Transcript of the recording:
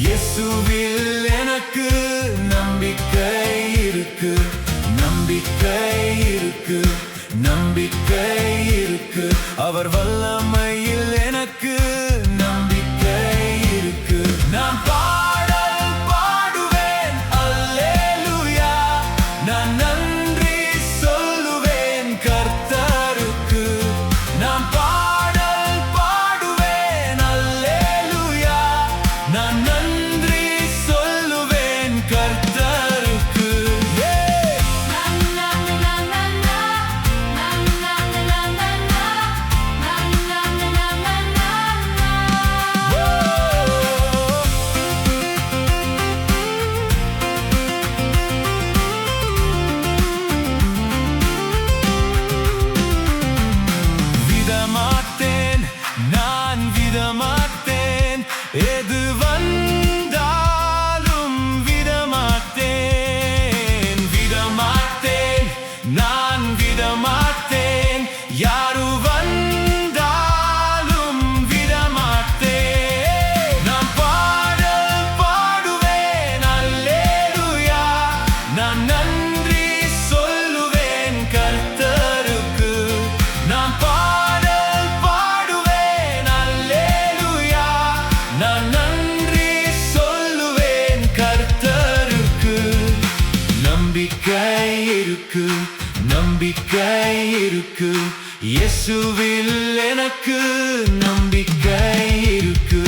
இயேசுவில் எனக்கு நம்பிக்கை இருக்கு, நம்பிக்கை இருக்கு, நம்பிக்கை இருக்கு. அவர் வல்லமையில் எனக்கு நம்பிக்கை இருக்கு. நான் பாடல் பாடுவேன் அல்லேலூயா, நான் நன்றி சொல்லுவேன் கர்த்தருக்கு. நான் பாடல் பாடுவேன் அல்லேலூயா, நான் நன்றி சொல்லுவேன் கர்த்தருக்கு. விடமாட்டேன், நான் விடமாட்டேன், எது வந்தாலும் விடமாட்டேன். விடமாட்டேன், நான் விடமாட்டேன், யாரு வந்தாலும் விடமாட்டேன். நான் பாடல் பாடுவேன் அல்லேலூயா, நான் நன்றி சொல்லுவேன் கர்த்தருக்கு. நான் பாடல் பாடுவேன் அல்லேலூயா, நான் நன்றி சொல்லுவேன் கர்த்தருக்கு. நம்பிக்கை இருக்கு, நம்பிக்கை இருக்கு, இயேசுவில் எனக்கு நம்பிக்கை இருக்கு.